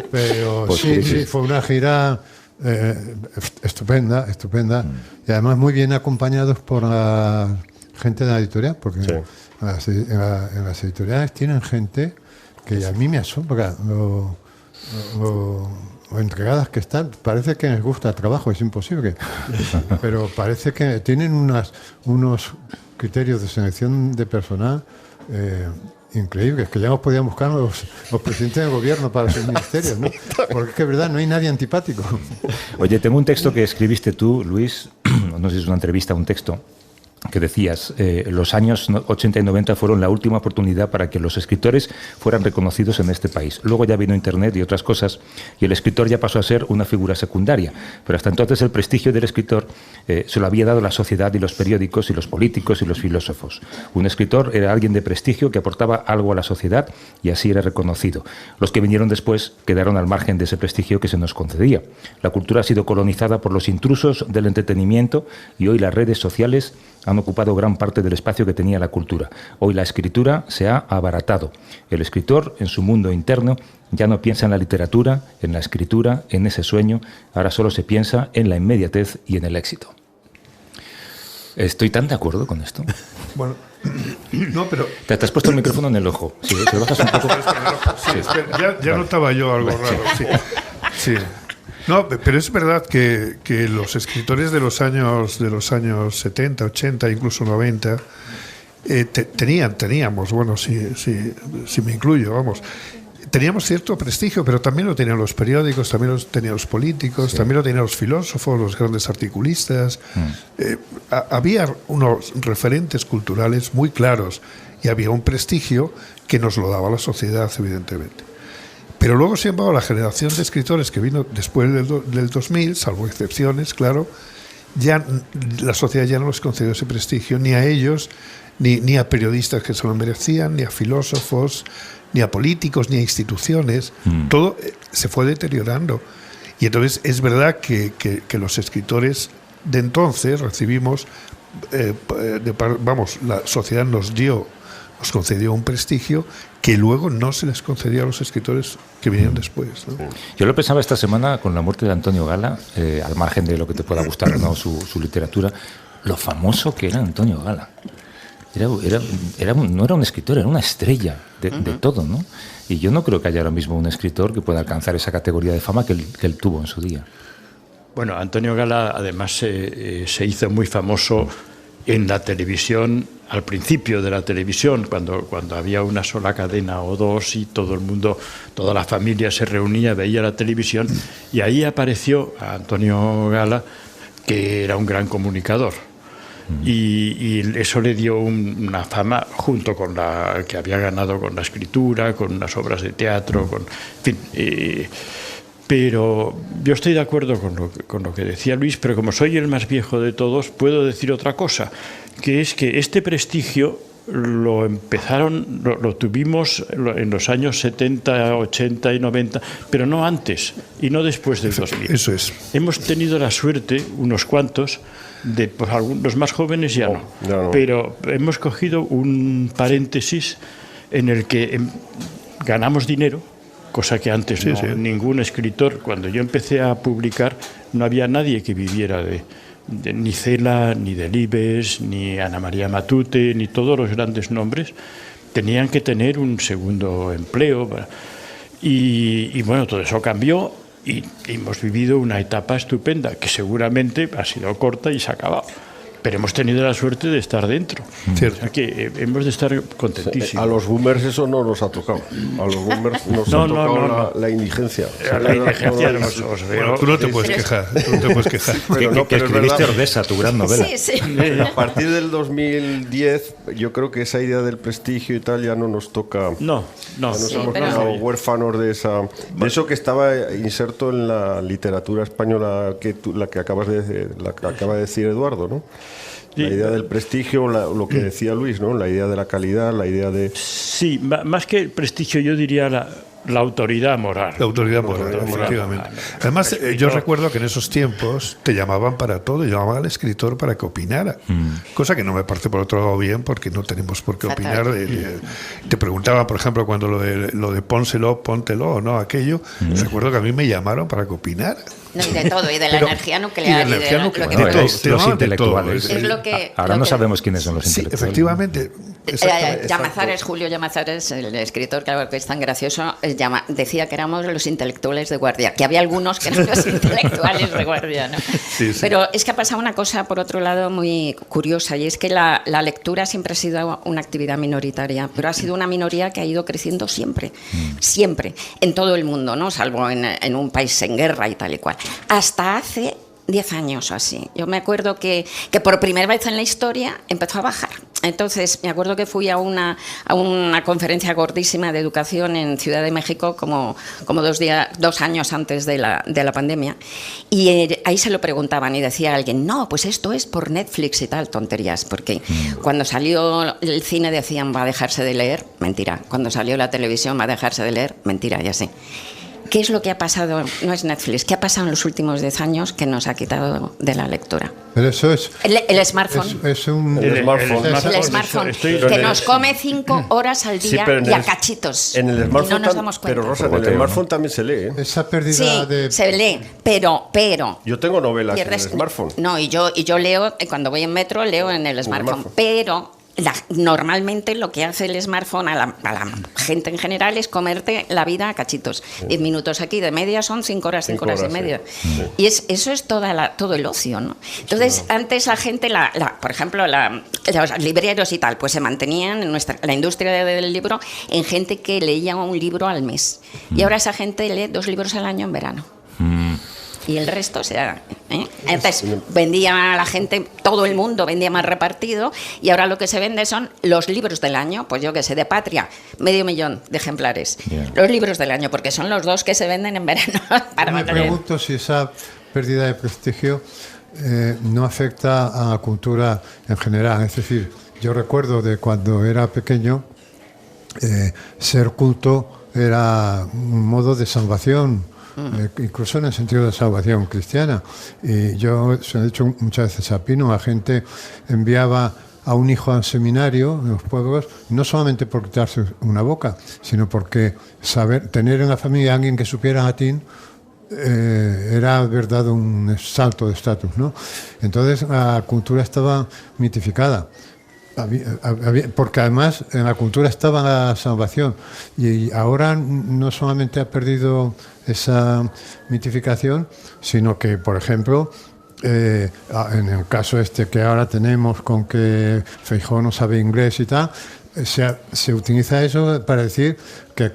Pero Pues sí, fue una gira estupenda. Y además muy bien acompañados por la gente de la editorial, porque Sí. en las editoriales tienen gente que a mí me asombra lo entregadas que están. Parece que les gusta el trabajo, es imposible. Pero parece que tienen unos criterios de selección de personal increíbles, que ya nos podían buscar los presidentes del gobierno para sus ministerios, ¿no? Porque es que, verdad, no hay nadie antipático. Oye, tengo un texto que escribiste tú, Luis, no sé si es una entrevista o un texto, que decías, los años 80 y 90 fueron la última oportunidad para que los escritores fueran reconocidos en este país. Luego ya vino Internet y otras cosas, y el escritor ya pasó a ser una figura secundaria. Pero hasta entonces el prestigio del escritor se lo había dado la sociedad y los periódicos y los políticos y los filósofos. Un escritor era alguien de prestigio que aportaba algo a la sociedad y así era reconocido. Los que vinieron después quedaron al margen de ese prestigio que se nos concedía. La cultura ha sido colonizada por los intrusos del entretenimiento y hoy las redes sociales han ocupado gran parte del espacio que tenía la cultura. Hoy la escritura se ha abaratado. El escritor, en su mundo interno, ya no piensa en la literatura, en la escritura, en ese sueño. Ahora solo se piensa en la inmediatez y en el éxito. Estoy tan de acuerdo con esto. Bueno, no, pero Te has puesto el micrófono en el ojo. Sí, te bajas un poco. sí, espera, ya notaba yo algo raro. Sí. No, pero es verdad que los escritores de los años 70, 80, incluso 90, teníamos, bueno, si me incluyo, vamos, teníamos cierto prestigio, pero también lo tenían los periódicos, también lo tenían los políticos, también lo tenían los filósofos, los grandes articulistas. Había unos referentes culturales muy claros y había un prestigio que nos lo daba la sociedad, evidentemente. Pero luego, sin embargo, la generación de escritores que vino después del 2000, salvo excepciones, claro, ya la sociedad ya no les concedió ese prestigio, ni a ellos, ni a periodistas que se lo merecían, ni a filósofos, ni a políticos, ni a instituciones. Todo se fue deteriorando. Y entonces es verdad que los escritores de entonces recibimos, la sociedad nos concedió un prestigio que luego no se les concedió a los escritores que vinieron después, ¿no? Yo lo pensaba esta semana con la muerte de Antonio Gala, al margen de lo que te pueda gustar o no su literatura, lo famoso que era Antonio Gala. No era un escritor, era una estrella de todo, ¿no? Y yo no creo que haya ahora mismo un escritor que pueda alcanzar esa categoría de fama que él tuvo en su día. Bueno, Antonio Gala además se hizo muy famoso en la televisión, al principio de la televisión, cuando había una sola cadena o dos y todo el mundo, toda la familia se reunía, veía la televisión, y ahí apareció a Antonio Gala, que era un gran comunicador. Y eso le dio una fama, junto con la que había ganado con la escritura, con unas obras de teatro, en fin. Pero yo estoy de acuerdo con lo que decía Luis, pero como soy el más viejo de todos, puedo decir otra cosa, que es que este prestigio lo tuvimos en los años 70, 80 y 90, pero no antes y no después del 2000. Eso es. Hemos tenido la suerte, unos cuantos, pues los más jóvenes ya no, pero hemos cogido un paréntesis en el que ganamos dinero, cosa que antes ningún escritor. Cuando yo empecé a publicar no había nadie que viviera de ni Cela, ni Delibes, ni Ana María Matute, ni todos los grandes nombres. Tenían que tener un segundo empleo y bueno, todo eso cambió. Y hemos vivido una etapa estupenda, que seguramente ha sido corta y se ha acabado. Pero hemos tenido la suerte de estar dentro. Cierto. O sea que hemos de estar contentísimos. A los boomers eso no nos ha tocado. A los boomers nos ha tocado la indigencia. La indigencia os veo. Bueno, tú no te puedes quejar. Que escribiste Ordesa, tu gran novela. Sí. A partir del 2010, yo creo que esa idea del prestigio y tal ya no nos toca. No. Nos hemos quedado huérfanos de eso que estaba inserto en la literatura española, la que acaba de decir Eduardo, ¿no? La idea del prestigio, lo que decía Luis, ¿no? La idea de la calidad, la idea de... Sí, más que el prestigio, yo diría la autoridad moral. La autoridad moral, efectivamente. Además, yo recuerdo que en esos tiempos te llamaban para todo, llamaban al escritor para que opinara. Cosa que no me parece, por otro lado, bien, porque no tenemos por qué opinar. Te preguntaban, por ejemplo, cuando lo de pónselo, póntelo, ¿no? Aquello. Recuerdo que a mí me llamaron para que opinara. No, y de todo, y de la energía nuclear. Los intelectuales. Es lo que, ahora no sabemos quiénes son los intelectuales. Sí, efectivamente. Julio Llamazares, el escritor, claro, que es tan gracioso, decía que éramos los intelectuales de guardia, que había algunos que eran los intelectuales de guardia, ¿no? Sí. Pero es que ha pasado una cosa, por otro lado, muy curiosa, y es que la lectura siempre ha sido una actividad minoritaria, pero ha sido una minoría que ha ido creciendo siempre, en todo el mundo, ¿no? Salvo en un país en guerra y tal y cual. Hasta hace 10 años o así. Yo me acuerdo que por primera vez en la historia empezó a bajar. Entonces, me acuerdo que fui a una conferencia gordísima de educación en Ciudad de México como 2 años antes de la pandemia, y ahí se lo preguntaban y decía alguien, no, pues esto es por Netflix y tal, tonterías, porque cuando salió el cine decían va a dejarse de leer, mentira. Cuando salió la televisión va a dejarse de leer, mentira, y así. ¿Qué es lo que ha pasado? No es Netflix. ¿Qué ha pasado en los últimos 10 años que nos ha quitado de la lectura? Pero eso es... El smartphone. El smartphone. Que nos come 5 horas al día y a cachitos. En el smartphone, y no nos damos cuenta. Pero Rosa, en el smartphone también se lee, ¿eh? Esa pérdida de... se lee, pero... Yo tengo novelas en el smartphone. No, y yo leo, cuando voy en metro, leo en el smartphone. Pero... normalmente lo que hace el smartphone a la gente en general es comerte la vida a cachitos. 10 minutos aquí, de media son 5 horas, 5 horas y media. Sí. Y eso es todo el ocio, ¿no? Entonces, antes la gente, por ejemplo, los libreros y tal, pues se mantenían en la industria del libro en gente que leía un libro al mes. Y ahora esa gente lee 2 libros al año en verano. Y el resto se da. Entonces vendía a la gente, todo el mundo vendía más repartido, y ahora lo que se vende son los libros del año, pues yo que sé, de Patria, 500.000 de ejemplares. Los libros del año, porque son los 2 que se venden en verano. Me pregunto si esa pérdida de prestigio no afecta a la cultura en general. Es decir, yo recuerdo de cuando era pequeño, ser culto era un modo de salvación, incluso en el sentido de salvación cristiana. Y yo se lo he dicho muchas veces a Pino, la gente enviaba a un hijo al seminario en los pueblos, no solamente por quitarse una boca, sino porque tener en la familia a alguien que supiera latín era verdad un salto de estatus, ¿no? Entonces la cultura estaba mitificada. Porque además en la cultura estaba la salvación, y ahora no solamente ha perdido esa mitificación, sino que, por ejemplo, en el caso que ahora tenemos con que Feijóo no sabe inglés y tal, se utiliza eso para decir que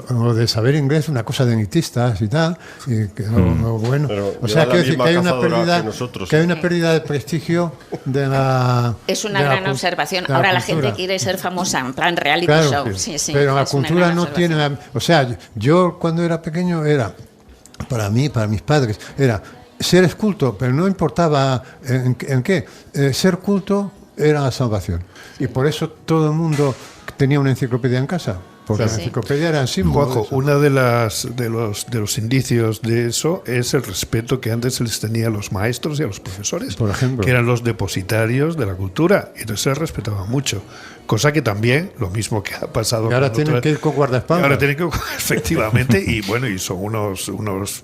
lo de saber inglés es una cosa de elitistas y tal, y que bueno, Pero o sea, quiero decir que hay una que pérdida de prestigio de la... Es una de la gran observación. de la Ahora la cultura. gente quiere ser famosa, en plan reality Claro, show. sí. Sí, Pero la es una cultura gran no observación. tiene... O sea, yo cuando era pequeño era, para mí, para mis padres, era ser culto, pero no importaba en qué. Ser culto era la salvación. Y por eso todo el mundo tenía una enciclopedia en casa. Porque la enciclopedia era símbolo. Juanjo, uno de los indicios de eso es el respeto que antes se les tenía a los maestros y a los profesores, Por ejemplo. que eran los depositarios de la cultura, y entonces se les respetaba mucho. Cosa que también, lo mismo que ha pasado... Y ahora con tienen otras- que ir con guardaespaldas. Ahora tienen que, efectivamente, y bueno, y son unos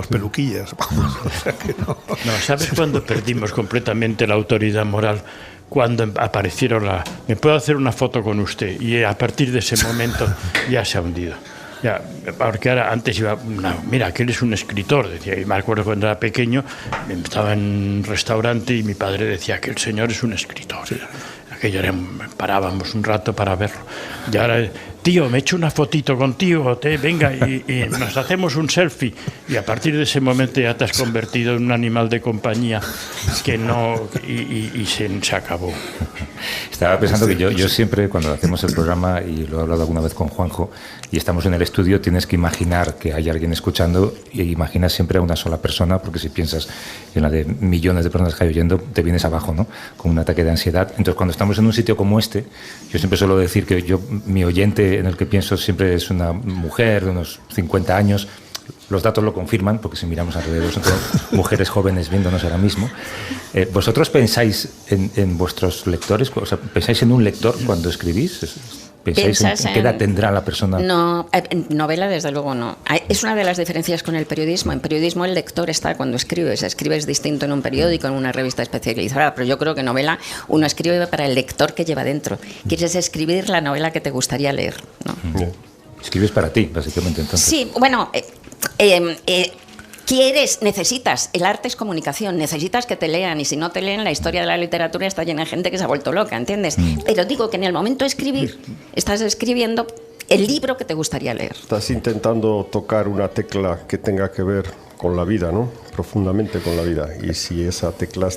peluquillas. Vamos, o sea que no. No, ¿sabes cuándo perdimos completamente la autoridad moral? Cuando aparecieron me puedo hacer una foto con usted, y a partir de ese momento ya se ha hundido. Ya, porque ahora antes iba, mira, que él es un escritor, decía, y me acuerdo cuando era pequeño, estaba en un restaurante y mi padre decía que el señor es un escritor. Aquello parábamos un rato para verlo. Y ahora, tío, me echo una fotito contigo, venga, y nos hacemos un selfie. Y a partir de ese momento ya te has convertido en un animal de compañía que no, y se acabó. Estaba pensando que yo siempre, cuando hacemos el programa, y lo he hablado alguna vez con Juanjo, y estamos en el estudio, tienes que imaginar que hay alguien escuchando, y imaginas siempre a una sola persona, porque si piensas en la de millones de personas que hay oyendo, te vienes abajo, ¿no? Con un ataque de ansiedad. Entonces, cuando estamos en un sitio como este, yo siempre suelo decir que mi oyente en el que pienso siempre es una mujer de unos 50 años. Los datos lo confirman, porque si miramos alrededor son todas mujeres jóvenes viéndonos ahora mismo. ¿Vosotros pensáis en vuestros lectores? O sea, ¿pensáis en un lector cuando escribís? ¿Pensáis en qué edad tendrá la persona? No, en novela desde luego no. Es una de las diferencias con el periodismo. En periodismo el lector está cuando escribes. Escribes distinto en un periódico, en una revista especializada, pero yo creo que novela uno escribe para el lector que lleva dentro. Quieres escribir la novela que te gustaría leer, ¿no? Escribes para ti, básicamente, entonces. Sí, bueno, necesitas, el arte es comunicación, necesitas que te lean, y si no te leen, la historia de la literatura está llena de gente que se ha vuelto loca, ¿entiendes? Pero digo que en el momento de escribir, estás escribiendo el libro que te gustaría leer. Estás intentando tocar una tecla que tenga que ver con la vida, ¿no? Profundamente con la vida. Y si esa tecla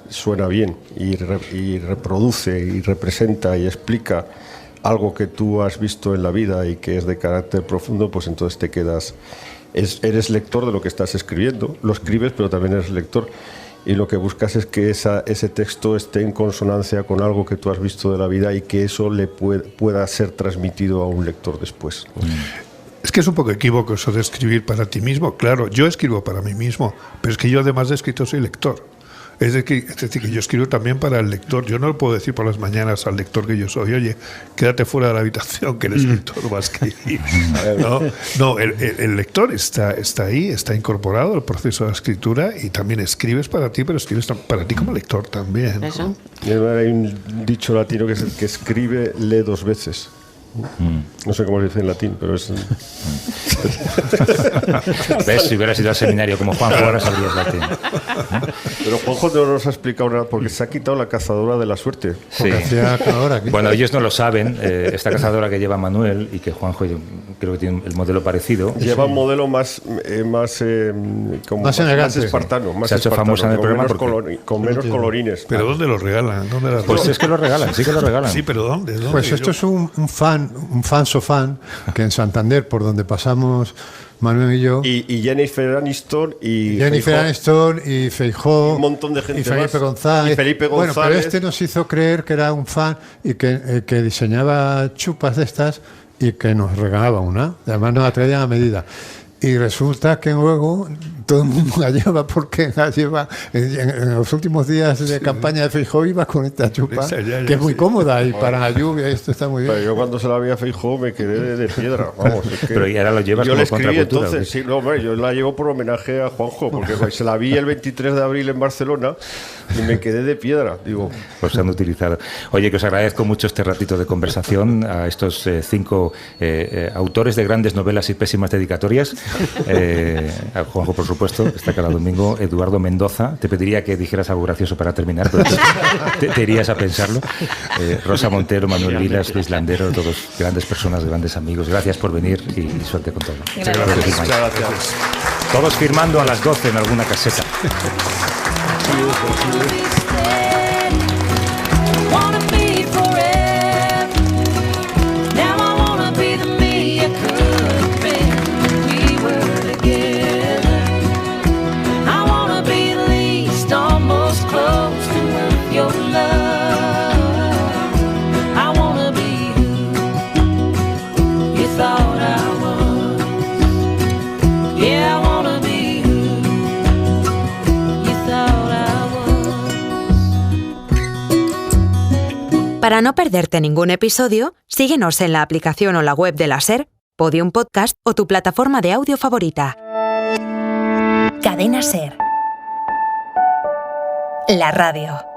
suena bien y reproduce y representa y explica algo que tú has visto en la vida y que es de carácter profundo, pues entonces te quedas... Eres lector de lo que estás escribiendo, lo escribes, pero también eres lector, y lo que buscas es que ese texto esté en consonancia con algo que tú has visto de la vida y que eso le pueda ser transmitido a un lector después. Es que es un poco equívoco eso de escribir para ti mismo. Claro, yo escribo para mí mismo, pero es que yo además de escritor soy lector. Es decir, que yo escribo también para el lector. Yo no le puedo decir por las mañanas al lector que yo soy, oye, quédate fuera de la habitación, que el escritor va a escribir. No, el lector está ahí, está incorporado al proceso de escritura, y también escribes para ti, pero escribes para ti como lector también, ¿no? Eso. Hay un dicho latino que es el que escribe, lee dos veces. No sé cómo se dice en latín, pero es... ¿Ves? Si hubieras ido al seminario como Juanjo, ahora sabrías latín. Pero Juanjo no nos ha explicado nada, porque se ha quitado la cazadora de la suerte. Sí. Bueno, ellos no lo saben. Esta cazadora que lleva Manuel, y que Juanjo yo creo que tiene el modelo parecido. Lleva un modelo más espartano, más se ha hecho famosa en el programa con menos colorines. ¿Pero dónde lo regalan? ¿Dónde las Pues es que lo regalan, sí que lo regalan. Sí, pero ¿dónde? Pues esto es un fan fan sofán, que en Santander, por donde pasamos Manuel y yo, Y Jennifer Aniston y Jennifer Feijóo. Aniston y Feijóo, Un montón de gente y Felipe más. González. Y Felipe Bueno, pero González. este nos hizo creer que era un fan y que diseñaba chupas de estas y que nos regalaba una. Además nos la traían a medida. Y resulta que luego todo el mundo la lleva porque la lleva en los últimos días de campaña de Feijóo iba con esta chupa, Esa ya, que es muy sí. cómoda y para la lluvia esto está muy bien. Pero yo cuando se la vi a Feijóo me quedé de piedra. Vamos, es que Pero ¿y ahora lo llevas yo como le escribí contracultura, entonces, o qué? sí, no, hombre, yo la llevo por homenaje a Juanjo, porque se la vi el 23 de abril en Barcelona y me quedé de piedra. Digo, Pues se han utilizado. Oye, que os agradezco mucho este ratito de conversación a estos 5 autores de grandes novelas y pésimas dedicatorias. A Juanjo, por supuesto, que está cada domingo. Eduardo Mendoza, te pediría que dijeras algo gracioso para terminar, pero te irías a pensarlo. Rosa Montero, Manuel Vilas, Luis Landero, todos grandes personas, grandes amigos. Gracias por venir y suerte con todo. Gracias. muchas gracias. Todos firmando a las 12 en alguna caseta. Wanna be forever. Now I wanna be the me I could have been when we were together. I wanna be at least almost close to your love. I wanna be who you thought I was. Yeah, I wanna be who you thought I was. Para no perderte ningún episodio, síguenos en la aplicación o la web de la SER, Podium Podcast o tu plataforma de audio favorita. Cadena SER. La radio.